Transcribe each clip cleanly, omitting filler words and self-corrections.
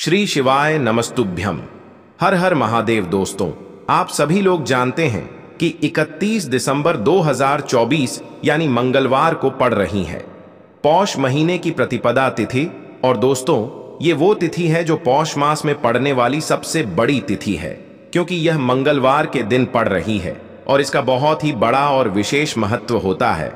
श्री शिवाय नमस्तुभ्यम। हर हर महादेव। दोस्तों, आप सभी लोग जानते हैं कि 31 दिसंबर 2024 यानी मंगलवार को पड़ रही है पौष महीने की प्रतिपदा तिथि। और दोस्तों, ये वो तिथि है जो पौष मास में पड़ने वाली सबसे बड़ी तिथि है, क्योंकि यह मंगलवार के दिन पड़ रही है और इसका बहुत ही बड़ा और विशेष महत्व होता है।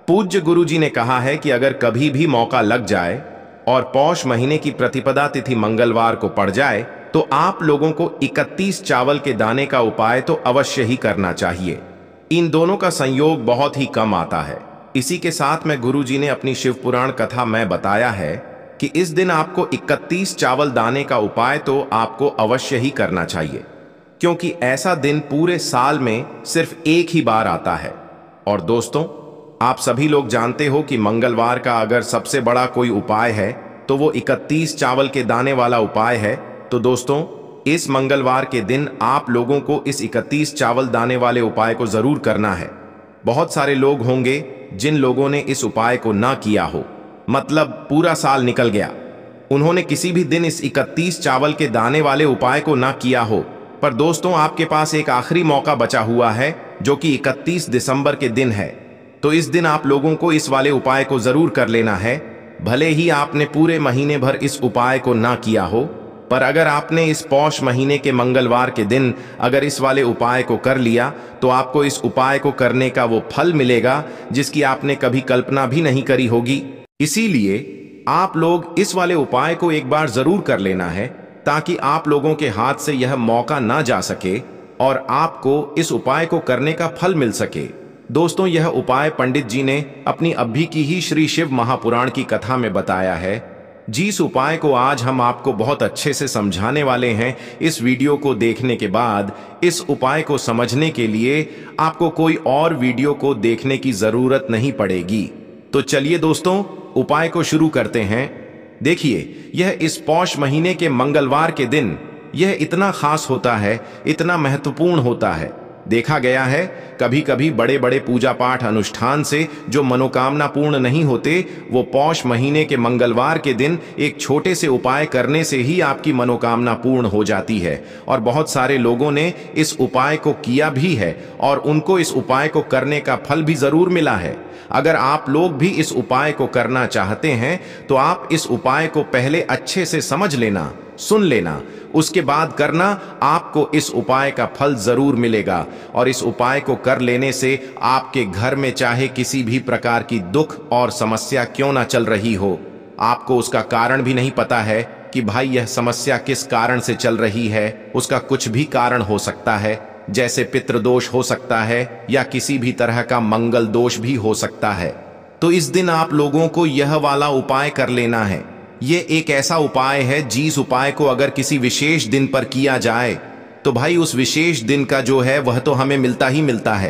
पूज्य गुरु जी ने कहा है कि अगर कभी भी मौका लग जाए और पौष महीने की प्रतिपदा तिथि मंगलवार को पड़ जाए तो आप लोगों को 31 चावल के दाने का उपाय तो अवश्य ही करना चाहिए। इन दोनों का संयोग बहुत ही कम आता है। इसी के साथ में गुरु जी ने अपनी शिव पुराण कथा में बताया है कि इस दिन आपको 31 चावल दाने का उपाय तो आपको अवश्य ही करना चाहिए, क्योंकि ऐसा दिन पूरे साल में सिर्फ एक ही बार आता है। और दोस्तों, आप सभी लोग जानते हो कि मंगलवार का अगर सबसे बड़ा कोई उपाय है तो वो 31 चावल के दाने वाला उपाय है। तो दोस्तों, इस मंगलवार के दिन आप लोगों को इस 31 चावल दाने वाले उपाय को जरूर करना है। बहुत सारे लोग होंगे जिन लोगों ने इस उपाय को ना किया हो, मतलब पूरा साल निकल गया, उन्होंने किसी भी दिन इस 31 चावल के दाने वाले उपाय को ना किया हो। पर दोस्तों, आपके पास एक आखिरी मौका बचा हुआ है जो कि 31 दिसंबर के दिन है। तो इस दिन आप लोगों को इस वाले उपाय को जरूर कर लेना है। भले ही आपने पूरे महीने भर इस उपाय को ना किया हो, पर अगर आपने इस पौष महीने के मंगलवार के दिन अगर इस वाले उपाय को कर लिया तो आपको इस उपाय को करने का वो फल मिलेगा जिसकी आपने कभी कल्पना भी नहीं करी होगी। इसीलिए आप लोग इस वाले उपाय को एक बार जरूर कर लेना है, ताकि आप लोगों के हाथ से यह मौका ना जा सके और आपको इस उपाय को करने का फल मिल सके। दोस्तों, यह उपाय पंडित जी ने अपनी अभी की ही श्री शिव महापुराण की कथा में बताया है। जिस उपाय को आज हम आपको बहुत अच्छे से समझाने वाले हैं, इस वीडियो को देखने के बाद इस उपाय को समझने के लिए आपको कोई और वीडियो को देखने की जरूरत नहीं पड़ेगी। तो चलिए दोस्तों, उपाय को शुरू करते हैं। देखिए, यह इस पौष महीने के मंगलवार के दिन यह इतना खास होता है, इतना महत्वपूर्ण होता है। देखा गया है कभी कभी बड़े बड़े पूजा पाठ अनुष्ठान से जो मनोकामना पूर्ण नहीं होते, वो पौष महीने के मंगलवार के दिन एक छोटे से उपाय करने से ही आपकी मनोकामना पूर्ण हो जाती है। और बहुत सारे लोगों ने इस उपाय को किया भी है और उनको इस उपाय को करने का फल भी जरूर मिला है। अगर आप लोग भी इस उपाय को करना चाहते हैं तो आप इस उपाय को पहले अच्छे से समझ लेना, सुन लेना, उसके बाद करना। आपको इस उपाय का फल जरूर मिलेगा और इस उपाय को कर लेने से आपके घर में चाहे किसी भी प्रकार की दुख और समस्या क्यों ना चल रही हो, आपको उसका कारण भी नहीं पता है कि भाई यह समस्या किस कारण से चल रही है, उसका कुछ भी कारण हो सकता है, जैसे पितृदोष हो सकता है या किसी भी तरह का मंगल दोष भी हो सकता है। तो इस दिन आप लोगों को यह वाला उपाय कर लेना है। ये एक ऐसा उपाय है जिस उपाय को अगर किसी विशेष दिन पर किया जाए तो भाई उस विशेष दिन का जो है वह तो हमें मिलता ही मिलता है,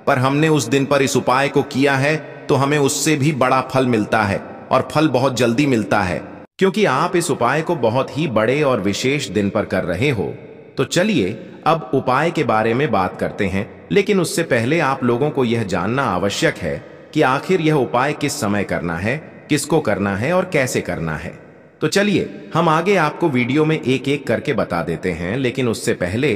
पर हमने उस दिन पर इस उपाय को किया है तो हमें उससे भी बड़ा फल मिलता है और फल बहुत जल्दी मिलता है, क्योंकि आप इस उपाय को बहुत ही बड़े और विशेष दिन पर कर रहे हो। तो चलिए अब उपाय के बारे में बात करते हैं, लेकिन उससे पहले आप लोगों को यह जानना आवश्यक है कि आखिर यह उपाय किस समय करना है, किसको करना है और कैसे करना है। तो चलिए हम आगे आपको वीडियो में एक एक करके बता देते हैं। लेकिन उससे पहले,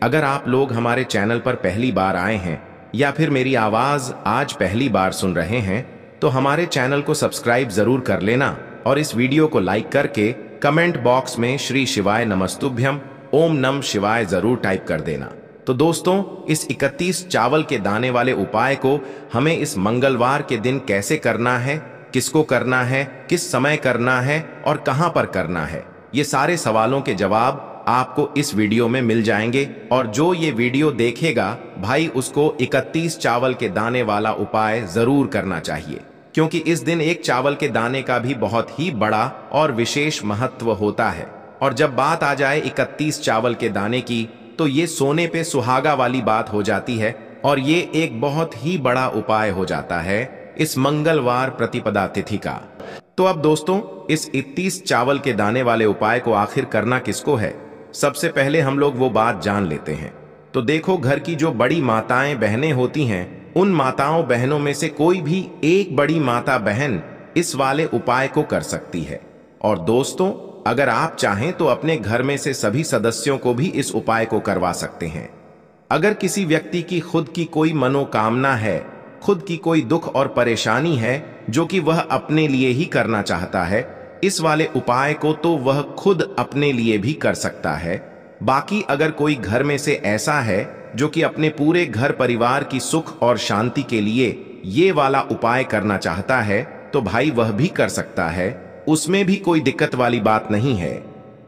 अगर आप लोग हमारे चैनल पर पहली बार आए हैं या फिर मेरी आवाज आज पहली बार सुन रहे हैं, तो हमारे चैनल को सब्सक्राइब जरूर कर लेना और इस वीडियो को लाइक करके कमेंट बॉक्स में श्री शिवाय नमस्तुभ्यम ओम नम शिवाय जरूर टाइप कर देना। तो दोस्तों, इस 31 चावल के दाने वाले उपाय को हमें इस मंगलवार के दिन कैसे करना है, किसको करना है, किस समय करना है और कहां पर करना है, ये सारे सवालों के जवाब आपको इस वीडियो में मिल जाएंगे। और जो ये वीडियो देखेगा भाई, उसको 31 चावल के दाने वाला उपाय जरूर करना चाहिए, क्योंकि इस दिन एक चावल के दाने का भी बहुत ही बड़ा और विशेष महत्व होता है। और जब बात आ जाए 31 चावल के दाने की, तो ये सोने पे सुहागा वाली बात हो जाती है और ये एक बहुत ही बड़ा उपाय हो जाता है इस मंगलवार प्रतिपदा तिथि का। तो अब दोस्तों, इस 31 चावल के दाने वाले उपाय को आखिर करना किसको है, सबसे पहले हम लोग वो बात जान लेते हैं। तो देखो, घर की जो बड़ी माताएं बहनें होती हैं, उन माताओं बहनों में से कोई भी एक बड़ी माता बहन इस वाले उपाय को कर सकती है। और दोस्तों, अगर आप चाहें तो अपने घर में से सभी सदस्यों को भी इस उपाय को करवा सकते हैं। अगर किसी व्यक्ति की खुद की कोई मनोकामना है, खुद की कोई दुख और परेशानी है जो कि वह अपने लिए ही करना चाहता है, इस वाले उपाय को तो वह खुद अपने लिए भी कर सकता है। बाकी अगर कोई घर में से ऐसा है जो कि अपने पूरे घर परिवार की सुख और शांति के लिए ये वाला उपाय करना चाहता है तो भाई वह भी कर सकता है, उसमें भी कोई दिक्कत वाली बात नहीं है।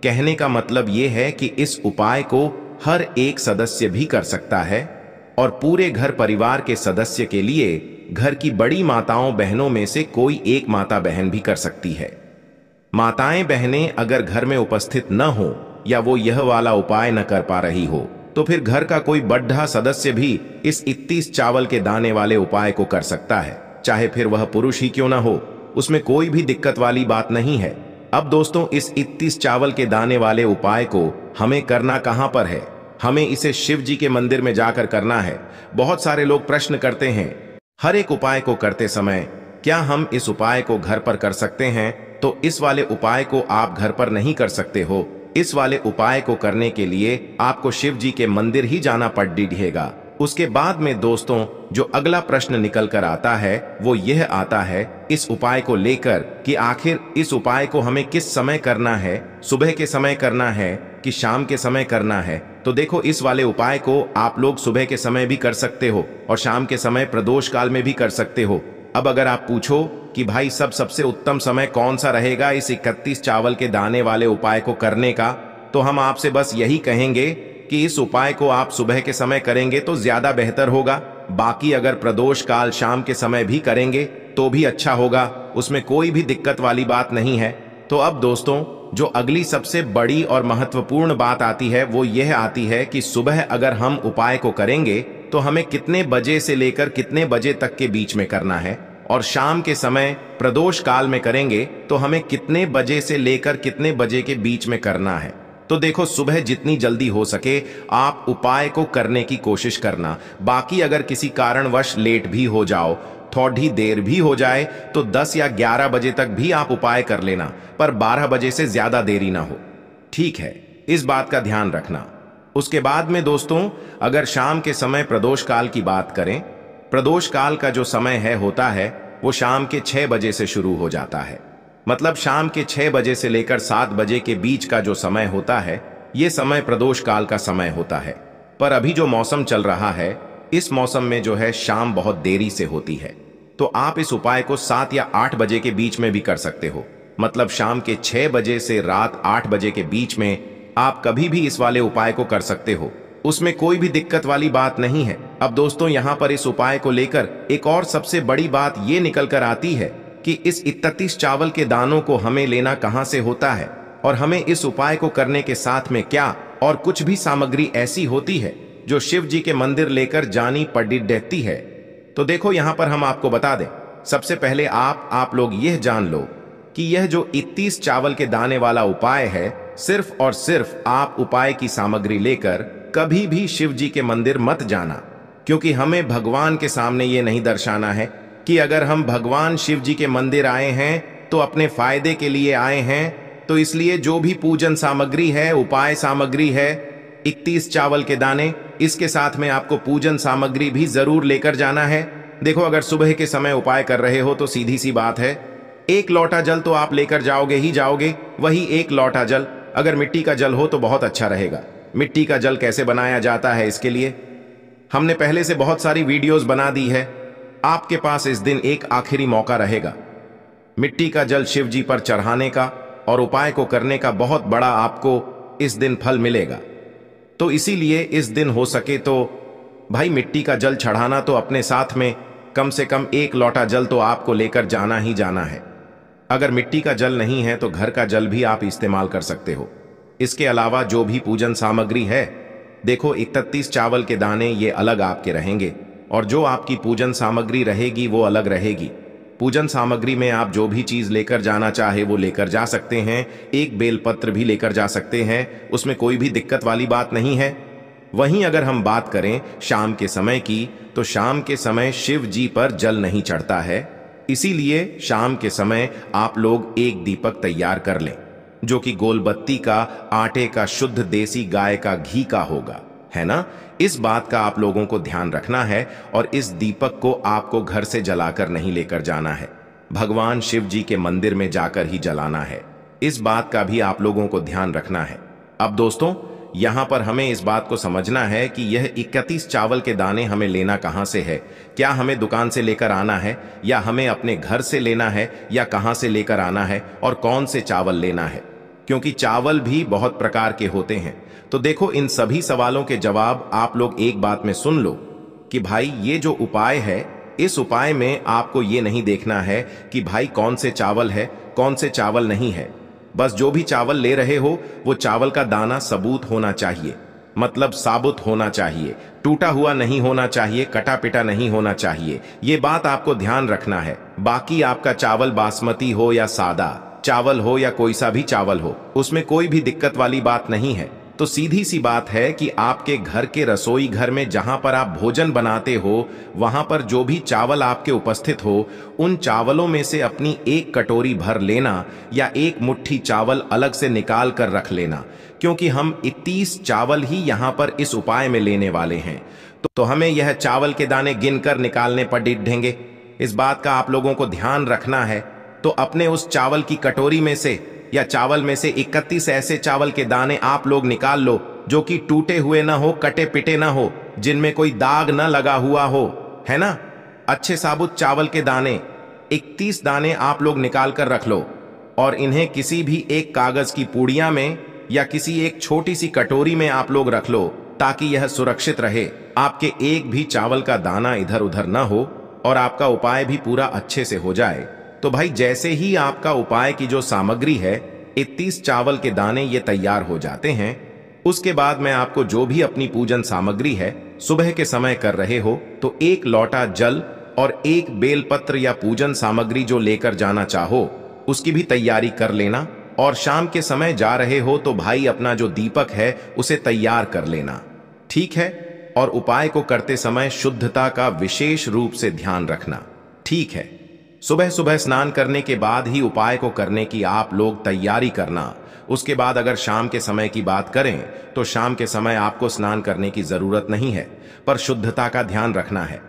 कहने का मतलब ये है कि इस उपाय को हर एक सदस्य भी कर सकता है और पूरे घर परिवार के सदस्य के लिए घर की बड़ी माताओं बहनों में से कोई एक माता बहन भी कर सकती है। माताएं बहनें अगर घर में उपस्थित न हो या वो यह वाला उपाय न कर पा रही हो तो फिर घर का कोई बड़ा सदस्य भी इस 31 चावल के दाने वाले उपाय को कर सकता है, चाहे फिर वह पुरुष ही क्यों ना हो, उसमें कोई भी दिक्कत वाली बात नहीं है। अब दोस्तों, इस 31 चावल के दाने वाले उपाय को हमें करना कहां पर है? हमें इसे शिव जी के मंदिर में जाकर करना है। बहुत सारे लोग प्रश्न करते हैं, हर एक उपाय को करते समय क्या हम इस उपाय को घर पर कर सकते हैं? तो इस वाले उपाय को आप घर पर नहीं कर सकते हो। इस वाले उपाय को करने के लिए आपको शिव जी के मंदिर ही जाना पड़ेगा। उसके बाद में दोस्तों, जो अगला प्रश्न निकल कर आता है वो यह आता है इस उपाय को लेकर कि आखिर इस उपाय को हमें किस समय करना है, सुबह के समय करना है कि शाम के समय करना है? तो देखो, इस वाले उपाय को आप लोग सुबह के समय भी कर सकते हो और शाम के समय प्रदोष काल में भी कर सकते हो। अब अगर आप पूछो कि भाई सबसे उत्तम समय कौन सा रहेगा इस 31 चावल के दाने वाले उपाय को करने का, तो हम आपसे बस यही कहेंगे कि इस उपाय को आप सुबह के समय करेंगे तो ज्यादा बेहतर होगा। बाकी अगर प्रदोष काल शाम के समय भी करेंगे तो भी अच्छा होगा, उसमें कोई भी दिक्कत वाली बात नहीं है। तो अब दोस्तों, जो अगली सबसे बड़ी और महत्वपूर्ण बात आती है वो यह आती है कि सुबह अगर हम उपाय को करेंगे तो हमें कितने बजे से लेकर कितने बजे तक के बीच में करना है, और शाम के समय प्रदोष काल में करेंगे तो हमें कितने बजे से लेकर कितने बजे के बीच में करना है। तो देखो, सुबह जितनी जल्दी हो सके आप उपाय को करने की कोशिश करना। बाकी अगर किसी कारणवश लेट भी हो जाओ, थोड़ी देर भी हो जाए तो 10 या 11 बजे तक भी आप उपाय कर लेना, पर 12 बजे से ज्यादा देरी ना हो, ठीक है? इस बात का ध्यान रखना। उसके बाद में दोस्तों, अगर शाम के समय प्रदोष काल की बात करें, प्रदोष काल का जो समय होता है वो शाम के 6 बजे से शुरू हो जाता है। मतलब शाम के 6 बजे से लेकर 7 बजे के बीच का जो समय होता है ये समय प्रदोष काल का समय होता है। पर अभी जो मौसम चल रहा है, इस मौसम में जो है शाम बहुत देरी से होती है, तो आप इस उपाय को 7 या 8 बजे के बीच में भी कर सकते हो। मतलब शाम के 6 बजे से रात 8 बजे के बीच में आप कभी भी इस वाले उपाय को कर सकते हो, उसमें कोई भी दिक्कत वाली बात नहीं है। अब दोस्तों, यहाँ पर इस उपाय को लेकर एक और सबसे बड़ी बात ये निकल कर आती है कि इस 31 चावल के दानों को हमें लेना कहाँ से होता है, और हमें इस उपाय को करने के साथ में क्या और कुछ भी सामग्री ऐसी होती है जो शिव जी के मंदिर लेकर जानी पड़ती है। तो देखो, यहाँ पर हम आपको बता दें, सबसे पहले आप लोग यह जान लो कि यह जो 31 चावल के दाने वाला उपाय है, सिर्फ और सिर्फ आप उपाय की सामग्री लेकर कभी भी शिव जी के मंदिर मत जाना, क्योंकि हमें भगवान के सामने ये नहीं दर्शाना है कि अगर हम भगवान शिव जी के मंदिर आए हैं तो अपने फायदे के लिए आए हैं। तो इसलिए जो भी पूजन सामग्री है, उपाय सामग्री है, 31 चावल के दाने, इसके साथ में आपको पूजन सामग्री भी जरूर लेकर जाना है। देखो, अगर सुबह के समय उपाय कर रहे हो तो सीधी सी बात है, 1 लोटा जल तो आप लेकर जाओगे ही जाओगे। वही 1 लोटा जल अगर मिट्टी का जल हो तो बहुत अच्छा रहेगा। मिट्टी का जल कैसे बनाया जाता है, इसके लिए हमने पहले से बहुत सारी वीडियोस बना दी है। आपके पास इस दिन एक आखिरी मौका रहेगा मिट्टी का जल शिव जी पर चढ़ाने का, और उपाय को करने का बहुत बड़ा आपको इस दिन फल मिलेगा। तो इसीलिए इस दिन हो सके तो भाई मिट्टी का जल चढ़ाना तो अपने साथ में कम से कम 1 लोटा जल तो आपको लेकर जाना ही जाना है। अगर मिट्टी का जल नहीं है तो घर का जल भी आप इस्तेमाल कर सकते हो। इसके अलावा जो भी पूजन सामग्री है, देखो 31 चावल के दाने ये अलग आपके रहेंगे, और जो आपकी पूजन सामग्री रहेगी वो अलग रहेगी। पूजन सामग्री में आप जो भी चीज लेकर जाना चाहे वो लेकर जा सकते हैं। एक बेलपत्र भी लेकर जा सकते हैं, उसमें कोई भी दिक्कत वाली बात नहीं है। वहीं अगर हम बात करें शाम के समय की, तो शाम के समय शिव जी पर जल नहीं चढ़ता है, इसीलिए शाम के समय आप लोग एक दीपक तैयार कर लें। जो कि गोलबत्ती का आटे का शुद्ध देसी गाय का घी का होगा, है ना। इस बात का आप लोगों को ध्यान रखना है और इस दीपक को आपको घर से जलाकर नहीं लेकर जाना है, भगवान शिव जी के मंदिर में जाकर ही जलाना है। इस बात का भी आप लोगों को ध्यान रखना है। अब दोस्तों, यहाँ पर हमें इस बात को समझना है कि यह 31 चावल के दाने हमें लेना कहाँ से है। क्या हमें दुकान से लेकर आना है, या हमें अपने घर से लेना है, या कहाँ से लेकर आना है, और कौन से चावल लेना है, क्योंकि चावल भी बहुत प्रकार के होते हैं। तो देखो, इन सभी सवालों के जवाब आप लोग एक बात में सुन लो कि भाई ये जो उपाय है, इस उपाय में आपको ये नहीं देखना है कि भाई कौन से चावल है, कौन से चावल नहीं है। बस जो भी चावल ले रहे हो वो चावल का दाना सबूत होना चाहिए, मतलब साबुत होना चाहिए, टूटा हुआ नहीं होना चाहिए, कटा पिटा नहीं होना चाहिए। ये बात आपको ध्यान रखना है। बाकी आपका चावल बासमती हो या सादा चावल हो या कोई सा भी चावल हो, उसमें कोई भी दिक्कत वाली बात नहीं है। तो सीधी सी बात है कि आपके घर के रसोई घर में जहां पर आप भोजन बनाते हो, वहां पर जो भी चावल आपके उपस्थित हो, उन चावलों में से अपनी एक कटोरी भर लेना या एक मुट्ठी चावल अलग से निकाल कर रख लेना, क्योंकि हम 31 चावल ही यहां पर इस उपाय में लेने वाले हैं। तो हमें यह चावल के दाने गिनकर निकालने पर डिढेंगे। इस बात का आप लोगों को ध्यान रखना है। तो अपने उस चावल की कटोरी में से या चावल में से 31 ऐसे चावल के दाने आप लोग निकाल लो जो कि टूटे हुए ना हो, कटे पिटे ना हो, जिनमें कोई दाग ना लगा हुआ हो, है ना। अच्छे साबुत चावल के दाने 31 दाने आप लोग निकाल कर रख लो और इन्हें किसी भी एक कागज की पुड़िया में या किसी एक छोटी सी कटोरी में आप लोग रख लो, ताकि यह सुरक्षित रहे, आपके एक भी चावल का दाना इधर उधर ना हो और आपका उपाय भी पूरा अच्छे से हो जाए। तो भाई जैसे ही आपका उपाय की जो सामग्री है, 31 चावल के दाने ये तैयार हो जाते हैं, उसके बाद मैं आपको जो भी अपनी पूजन सामग्री है सुबह के समय कर रहे हो, तो एक लोटा जल और एक बेलपत्र या पूजन सामग्री जो लेकर जाना चाहो उसकी भी तैयारी कर लेना। और शाम के समय जा रहे हो तो भाई अपना जो दीपक है उसे तैयार कर लेना, ठीक है। और उपाय को करते समय शुद्धता का विशेष रूप से ध्यान रखना, ठीक है। सुबह सुबह स्नान करने के बाद ही उपाय को करने की आप लोग तैयारी करना। उसके बाद अगर शाम के समय की बात करें तो शाम के समय आपको स्नान करने की जरूरत नहीं है, पर शुद्धता का ध्यान रखना है।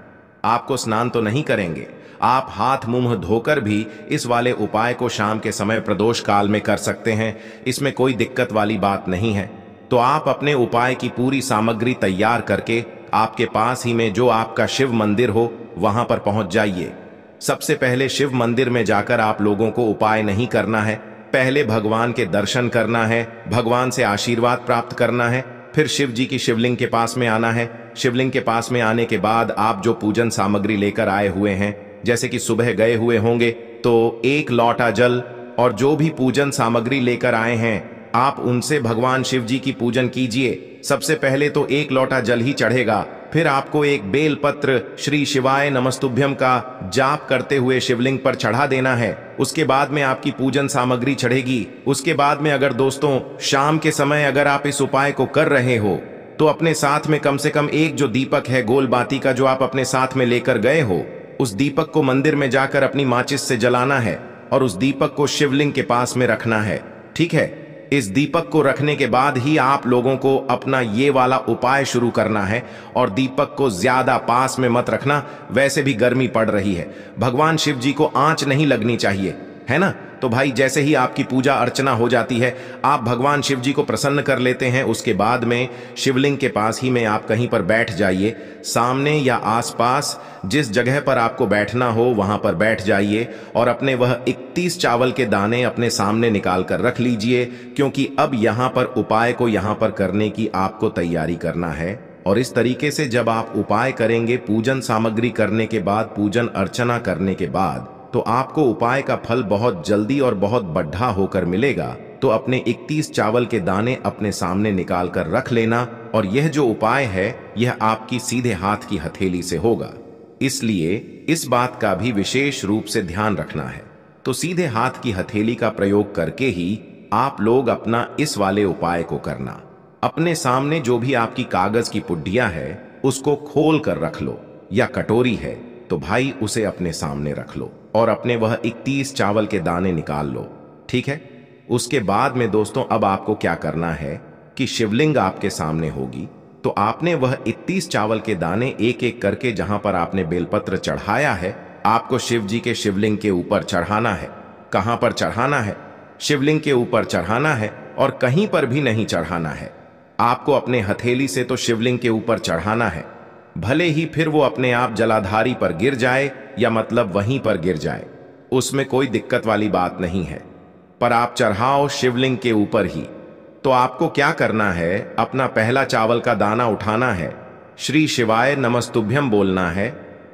आपको स्नान तो नहीं करेंगे, आप हाथ मुंह धोकर भी इस वाले उपाय को शाम के समय प्रदोष काल में कर सकते हैं, इसमें कोई दिक्कत वाली बात नहीं है। तो आप अपने उपाय की पूरी सामग्री तैयार करके आपके पास ही में जो आपका शिव मंदिर हो वहां पर पहुंच जाइए। सबसे पहले शिव मंदिर में जाकर आप लोगों को उपाय नहीं करना है, पहले भगवान के दर्शन करना है, भगवान से आशीर्वाद प्राप्त करना है, फिर शिव जी की शिवलिंग के पास में आना है। शिवलिंग के पास में आने के बाद आप जो पूजन सामग्री लेकर आए हुए हैं, जैसे कि सुबह गए हुए होंगे तो एक लोटा जल और जो भी पूजन सामग्री लेकर आए हैं आप उनसे भगवान शिव जी की पूजन कीजिए। सबसे पहले तो एक लोटा जल ही चढ़ेगा, फिर आपको एक बेल पत्र श्री शिवाय नमस्तुभ्यम का जाप करते हुए शिवलिंग पर चढ़ा देना है। उसके बाद में आपकी पूजन सामग्री चढ़ेगी। उसके बाद में अगर दोस्तों शाम के समय अगर आप इस उपाय को कर रहे हो तो अपने साथ में कम से कम एक जो दीपक है गोल बाती का जो आप अपने साथ में लेकर गए हो, उस दीपक को मंदिर में जाकर अपनी माचिस से जलाना है और उस दीपक को शिवलिंग के पास में रखना है, ठीक है। इस दीपक को रखने के बाद ही आप लोगों को अपना ये वाला उपाय शुरू करना है और दीपक को ज्यादा पास में मत रखना, वैसे भी गर्मी पड़ रही है, भगवान शिव जी को आंच नहीं लगनी चाहिए, है ना। तो भाई जैसे ही आपकी पूजा अर्चना हो जाती है, आप भगवान शिव जी को प्रसन्न कर लेते हैं, उसके बाद में शिवलिंग के पास ही में आप कहीं पर बैठ जाइए। सामने या आसपास जिस जगह पर आपको बैठना हो वहां पर बैठ जाइए और अपने वह 31 चावल के दाने अपने सामने निकाल कर रख लीजिए, क्योंकि अब यहां पर उपाय को यहां पर करने की आपको तैयारी करना है। और इस तरीके से जब आप उपाय करेंगे, पूजन सामग्री करने के बाद, पूजन अर्चना करने के बाद, तो आपको उपाय का फल बहुत जल्दी और बहुत बढ़ा होकर मिलेगा। तो अपने 31 चावल के दाने अपने सामने निकाल कर रख लेना और यह जो उपाय है यह आपकी सीधे हाथ की हथेली से होगा, इसलिए इस बात का भी विशेष रूप से ध्यान रखना है। तो सीधे हाथ की हथेली का प्रयोग करके ही आप लोग अपना इस वाले उपाय को करना। अपने सामने जो भी आपकी कागज की पुड्डिया है उसको खोल कर रख लो, या कटोरी है तो भाई उसे अपने सामने रख लो और अपने वह 31 चावल के दाने निकाल लो, ठीक है। उसके बाद में दोस्तों अब आपको क्या करना है कि शिवलिंग आपके सामने होगी, तो आपने वह 31 चावल के दाने एक एक करके जहां पर आपने बेलपत्र चढ़ाया है, आपको शिव जी के शिवलिंग के ऊपर चढ़ाना है। कहां पर चढ़ाना है? शिवलिंग के ऊपर चढ़ाना है और कहीं पर भी नहीं चढ़ाना है। आपको अपने हथेली से तो शिवलिंग के ऊपर चढ़ाना है, भले ही फिर वो अपने आप जलाधारी पर गिर जाए या मतलब वहीं पर गिर जाए, उसमें कोई दिक्कत वाली बात नहीं है, पर आप चढ़ाओ शिवलिंग के ऊपर ही। तो आपको क्या करना है, अपना पहला चावल का दाना उठाना है, श्री शिवाय नमस्तुभ्यम बोलना है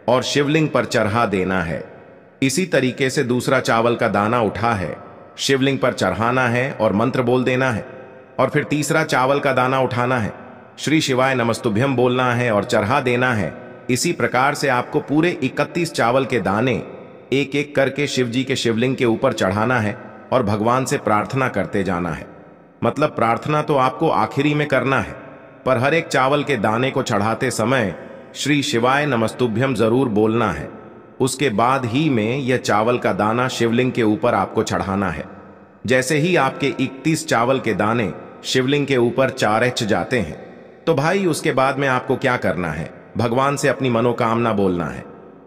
और शिवलिंग पर चढ़ा देना है। इसी तरीके से दूसरा चावल का दाना उठा है, शिवलिंग पर चढ़ाना है और मंत्र बोल देना है। और फिर तीसरा चावल का दाना उठाना है, श्री शिवाय नमस्तुभ्यम बोलना है और चढ़ा देना है। इसी प्रकार से आपको पूरे 31 चावल के दाने एक एक करके शिव जी के शिवलिंग के ऊपर चढ़ाना है और भगवान से प्रार्थना करते जाना है। मतलब प्रार्थना तो आपको आखिरी में करना है, पर हर एक चावल के दाने को चढ़ाते समय श्री शिवाय नमस्तुभ्यम जरूर बोलना है। उसके बाद ही में यह चावल का दाना शिवलिंग के ऊपर आपको चढ़ाना है। जैसे ही आपके 31 चावल के दाने शिवलिंग के ऊपर चारच जाते हैं, तो भाई उसके बाद में आपको क्या करना है, भगवान से अपनी मनोकामना बोलना है।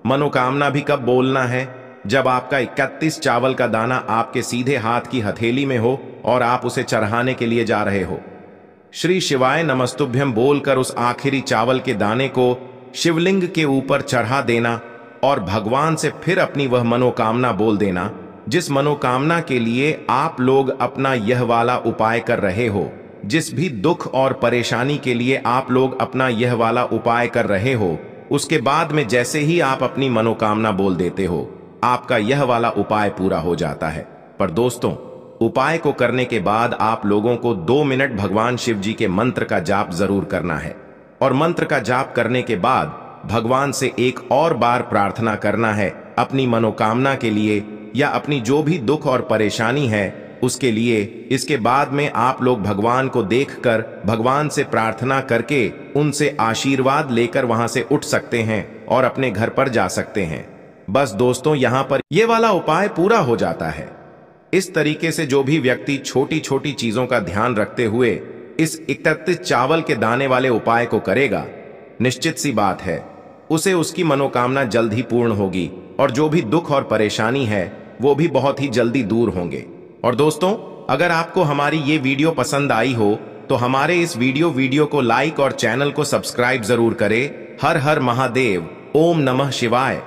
मनोकामना भी कब बोलना है? जब आपका 31 चावल का दाना आपके सीधे हाथ की हथेली में हो और आप उसे चढ़ाने के लिए जा रहे हो। श्री शिवाय नमस्तुभ्यम बोलकर उस आखिरी चावल के दाने को शिवलिंग के ऊपर चढ़ा देना और भगवान से फिर अपनी वह मनोकामना बोल देना, जिस मनोकामना के लिए आप लोग अपना यह वाला उपाय कर रहे हो, जिस भी दुख और परेशानी के लिए आप लोग अपना यह वाला उपाय कर रहे हो। उसके बाद में जैसे ही आप अपनी मनोकामना बोल देते हो, आपका यह वाला उपाय पूरा हो जाता है। पर दोस्तों, उपाय को करने के बाद आप लोगों को 2 मिनट भगवान शिव जी के मंत्र का जाप जरूर करना है और मंत्र का जाप करने के बाद भगवान से एक और बार प्रार्थना करना है अपनी मनोकामना के लिए या अपनी जो भी दुख और परेशानी है उसके लिए। इसके बाद में आप लोग भगवान को देखकर भगवान से प्रार्थना करके उनसे आशीर्वाद लेकर वहां से उठ सकते हैं और अपने घर पर जा सकते हैं। बस दोस्तों, यहां पर यह वाला उपाय पूरा हो जाता है। इस तरीके से जो भी व्यक्ति छोटी छोटी चीजों का ध्यान रखते हुए इस 31 चावल के दाने वाले उपाय को करेगा, निश्चित सी बात है उसे उसकी मनोकामना जल्द ही पूर्ण होगी और जो भी दुख और परेशानी है वो भी बहुत ही जल्दी दूर होंगे। और दोस्तों, अगर आपको हमारी ये वीडियो पसंद आई हो तो हमारे इस वीडियो को लाइक और चैनल को सब्सक्राइब जरूर करें। हर हर महादेव, ओम नमः शिवाय।